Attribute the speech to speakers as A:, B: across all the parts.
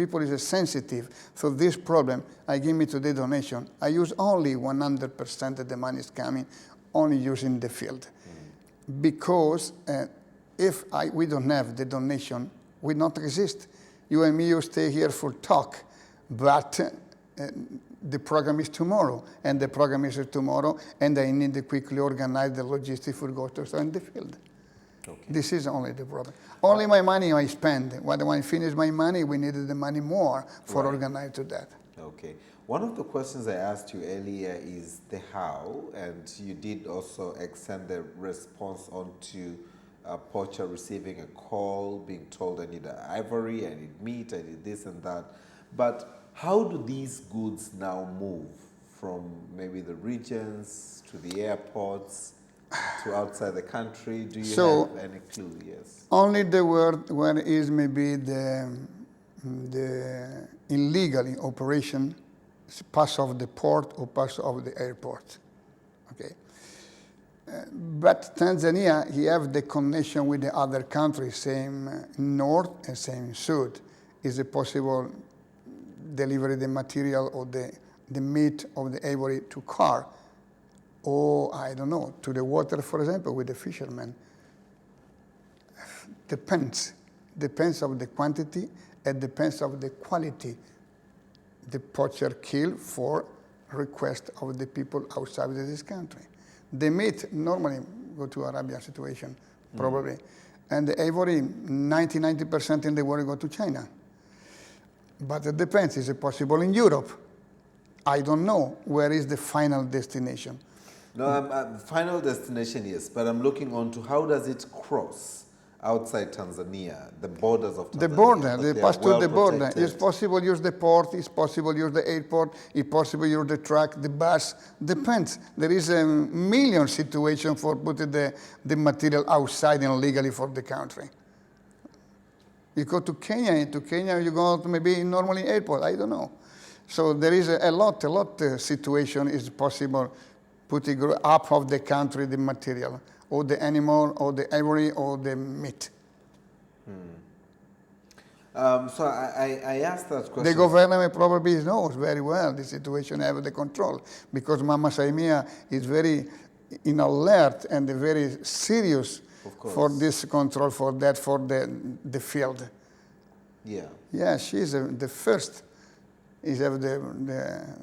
A: people is sensitive to this problem, I give me to the donation. I use only 100% of the money is coming, only using the field. Because if we don't have the donation, we not exist. You and me, you stay here for talk, but the program is tomorrow, and the program is tomorrow, and I need to quickly organize the logistics for go to in the field. Okay. This is only the problem. Only my money I spend. When I finish my money, we needed the money more for organize to that.
B: Okay. One of the questions I asked you earlier is the how, and you did also extend the response onto a poacher receiving a call, being told I need ivory, I need meat, I need this and that. But how do these goods now move from maybe the regions to the airports to outside the country? Do you have any clue? Yes.
A: Only the word where is maybe the illegal operation pass off the port or pass off the airport. Okay. But Tanzania, he have the connection with the other countries, same north and same south. Is it possible deliver the material or the meat of the ivory to car? Or, I don't know, to the water, for example, with the fishermen. Depends. Depends of the quantity and depends of the quality the poacher kill for request of the people outside of this country. The meat normally go to Arabian situation, probably. And the ivory, 90% in the world go to China. But it depends. Is it possible in Europe? I don't know where is the final destination.
B: No, final destination, yes, but I'm looking on to how does it cross outside Tanzania, the borders of Tanzania?
A: The border, they pass through the border. It's possible to use the port, it's possible to use the airport, it's possible to use the truck, the bus, depends. There is a million situation for putting the material outside and legally for the country. You go to Kenya you go to maybe normally airport, I don't know. So there is a lot situation is possible putting up of the country the material, or the animal, or the ivory, or the meat.
B: So I asked that question.
A: The government probably knows very well the situation, have the control, because Mama Saimia is very in alert and very serious for this control, for that, for the field.
B: Yeah.
A: Yeah, she's the first is have the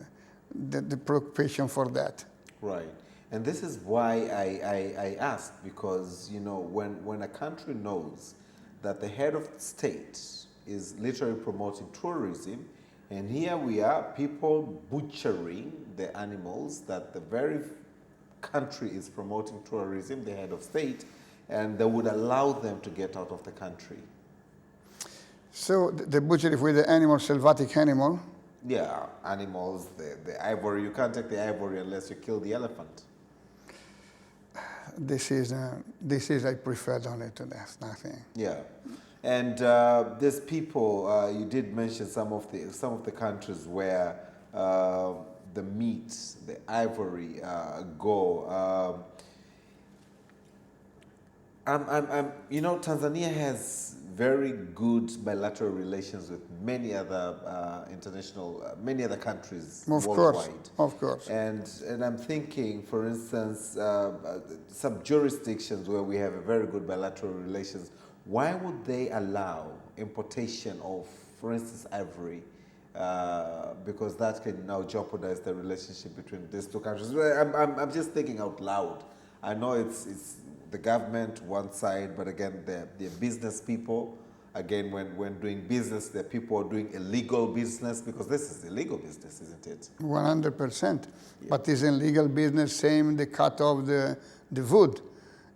A: preoccupation for that.
B: Right. And this is why I asked, because, you know, when a country knows that the head of state is literally promoting tourism, and here we are, people butchering the animals that the very country is promoting tourism, the head of state, and they would allow them to get out of the country.
A: So the butchery with the animal, selvatic animal?
B: Yeah, animals, the ivory. You can't take the ivory unless you kill the elephant.
A: This is I prefer only to that, nothing.
B: Yeah, and there's people. You did mention some of the countries where the meat, the ivory go. You know, Tanzania has very good bilateral relations with many other many other countries worldwide.
A: Of course.
B: And I'm thinking, for instance, some jurisdictions where we have a very good bilateral relations. Why would they allow importation of, for instance, ivory? Because that can now jeopardize the relationship between these two countries. I'm just thinking out loud. I know it's the government one side, but again, the business people, again, when doing business, the people are doing illegal business, because this is illegal business, isn't it?
A: 100%. Yeah. But it's illegal business, same the cut of the wood.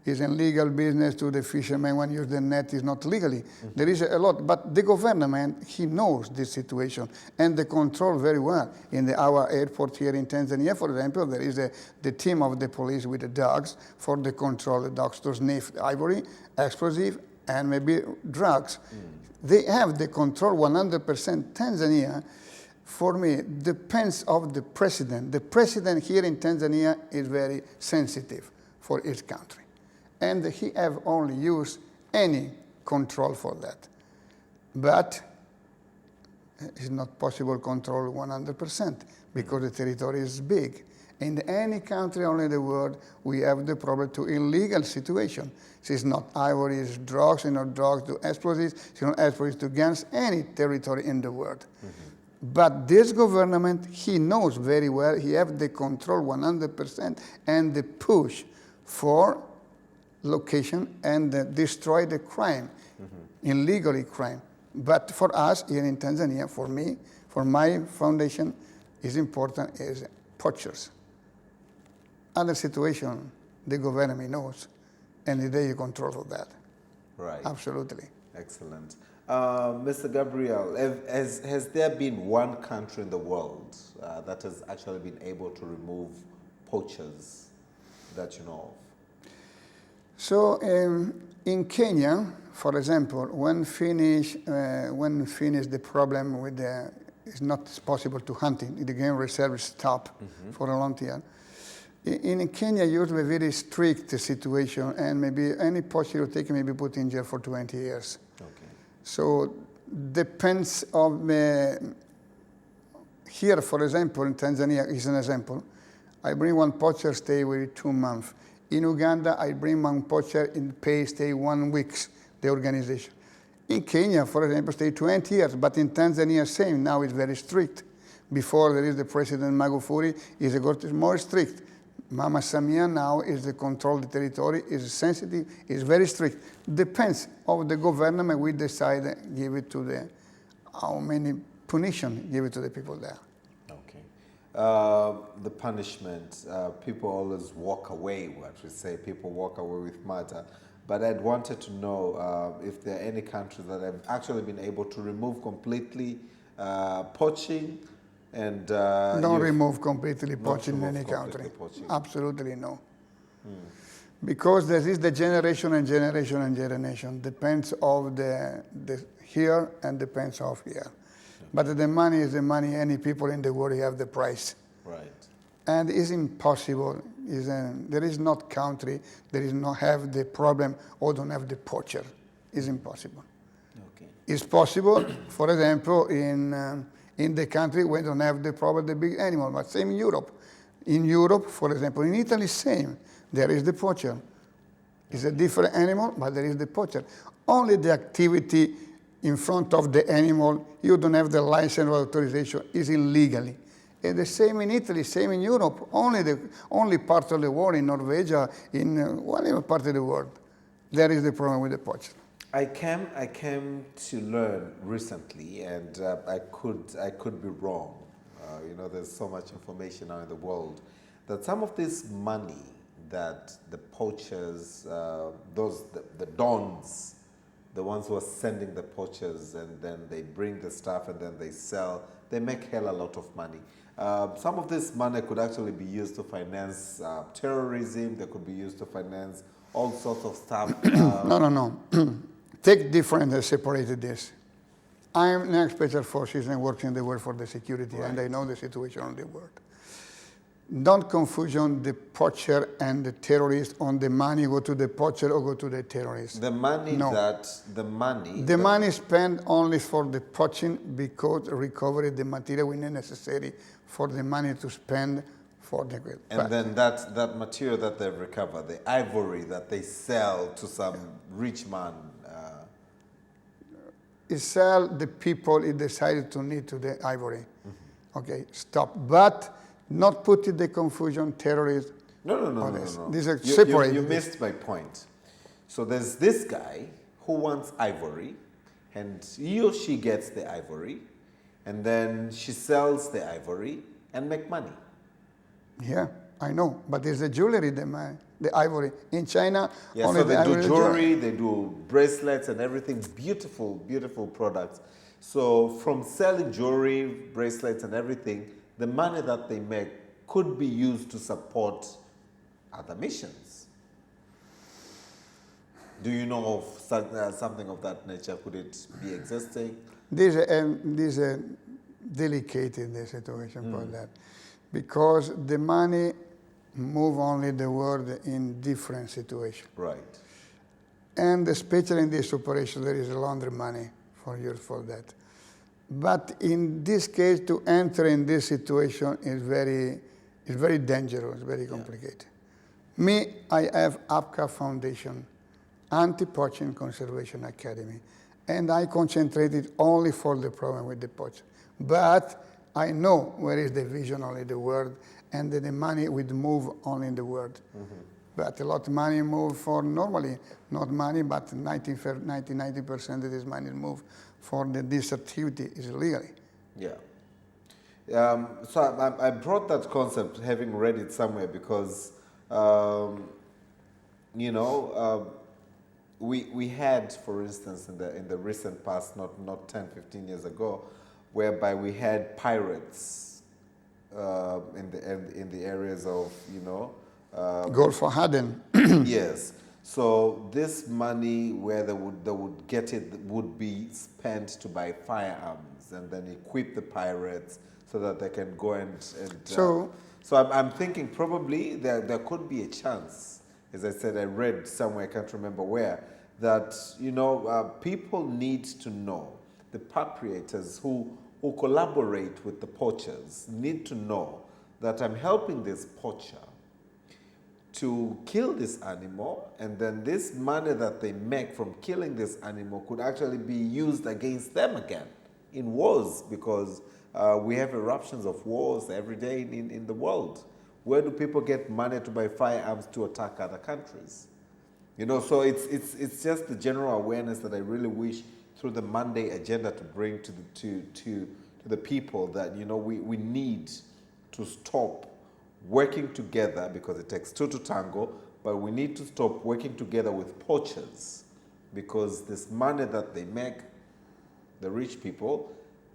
A: It's illegal business to the fishermen when use the net is not legally. There is a lot, but the government, he knows this situation and the control very well. In our airport here in Tanzania, for example, there is the team of the police with the dogs for the control, the dogs to sniff ivory, explosive, and maybe drugs. They have the control 100%. Tanzania, for me, depends of the president. The president here in Tanzania is very sensitive for his country. And he have only used any control for that. But it's not possible to control 100% because the territory is big. In any country only in the world, we have the problem to illegal situation. It's not ivory, it's drugs, it's not drugs to explosives, it's not explosives to guns, any territory in the world. But this government, he knows very well, he have the control 100% and the push for location and destroy the crime, illegally crime. But for us here in Tanzania, for me, for my foundation, is important is poachers. Other situation, the government knows, and they control of that.
B: Right.
A: Absolutely.
B: Excellent. Mr. Gabriele, has there been one country in the world that has actually been able to remove poachers that you know of?
A: So in Kenya, for example, when finish the problem with the, it's not possible to hunting, the game reserve stop for a long time. In Kenya, usually very strict situation, and maybe any poacher you take may be put in jail for 20 years.
B: Okay.
A: So depends of here, for example, in Tanzania is an example. I bring one poacher, stay with 2 months. In Uganda, I bring one poacher in pay, stay 1 week, the organization. In Kenya, for example, stay 20 years, but in Tanzania, same, now it's very strict. Before there is the President Magufuli, is more strict. Mama Samia now is the control the territory, is sensitive, is very strict. Depends of the government, we decide give it to the, how many punition give it to the people there.
B: Okay. The punishment, people always walk away, what we say, people walk away with murder. But I'd wanted to know if there are any countries that have actually been able to remove completely poaching and...
A: Don't remove completely poaching in any country.
B: Poaching.
A: Absolutely no. Because there is the generation and generation and generation. Depends of the here and depends of here. But the money is the money. Any people in the world have the price.
B: Right.
A: And it's impossible. There is not country that is not have the problem or don't have the poacher. It's impossible.
B: Okay.
A: It's possible, for example, in the country we don't have the problem the big animal, but same in Europe. In Europe, for example, in Italy, same. There is the poacher. It's a different animal, but there is the poacher. Only the activity in front of the animal, you don't have the license or authorization, is illegally. And the same in Italy, same in Europe, only part of the world, in Norvegia, in whatever part of the world, there is the problem with the poacher.
B: I came to learn recently, and I could be wrong. You know, there's so much information now in the world that some of this money that the poachers, the dons, the ones who are sending the poachers, and then they bring the stuff and then they sell, they make hell a lot of money. Some of this money could actually be used to finance terrorism. They could be used to finance all sorts of stuff.
A: No. Take different and separated this. I'm an special forces and working in the world for the security,
B: Right.
A: and I know the situation in the world. Don't confusion the poacher and the terrorist on the money go to the poacher or go to the terrorist.
B: The money
A: No.
B: the money...
A: The money spent only for the poaching because recovery the material we need necessary for the money to spend for the good.
B: And then that material that they've recovered, the ivory that they sell to some rich man.
A: Is sell the people it decided to need to the ivory. Okay, stop. But not put in the confusion terrorist.
B: No.
A: These are
B: You
A: separated.
B: missed my point. So there's this guy who wants ivory, and he or she gets the ivory, and then she sells the ivory and make money.
A: Yeah, I know. But there's the jewelry, the ivory. In China,
B: Yeah,
A: only
B: so
A: the
B: they do
A: ivory
B: jewelry, they do bracelets and everything, beautiful, beautiful products. So from selling jewelry, bracelets and everything, the money that they make could be used to support other missions. Do you know of something of that nature? Could it be existing?
A: This is delicate in the situation for that. Because the money move only the world in different situations.
B: Right.
A: And especially in this operation, there is a laundry money for that. But in this case, to enter in this situation is very dangerous, very complicated. Me, I have APCA Foundation, Anti-Poaching Conservation Academy, and I concentrated only for the problem with the poaching. But I know where is the vision only the world, and that the money would move only in the world. But a lot of money move for normally, not money, but 90% of this money move for this activity is illegally.
B: Yeah. So I brought that concept, having read it somewhere, because you know, we had, for instance, in the recent past, not 10, 15 years ago, whereby we had pirates in the areas of, you know,
A: Gulf of Aden.
B: yes. So this money, where they would get it, would be spent to buy firearms and then equip the pirates so that they can go and so I'm thinking probably there could be a chance. As I said, I read somewhere, I can't remember where, that, you know, people need to know, the perpetrators who collaborate with the poachers need to know that I'm helping this poacher to kill this animal, and then this money that they make from killing this animal could actually be used against them again in wars, because we have eruptions of wars every day in the world. Where do people get money to buy firearms to attack other countries? You know, so it's just the general awareness that I really wish through the Monday agenda to bring to the people, that, you know, we need to stop working together, because it takes two to tango, but we need to stop working together with poachers, because this money that they make, the rich people,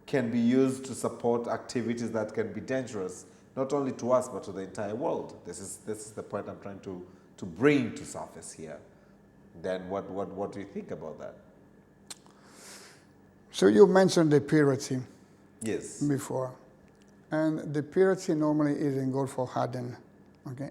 B: can be used to support activities that can be dangerous, not only to us, but to the entire world. This is the point I'm trying to bring to surface here. Then what do you think about that?
A: So you mentioned the piracy.
B: Yes.
A: Before. And the piracy normally is in Gulf of Aden. Okay?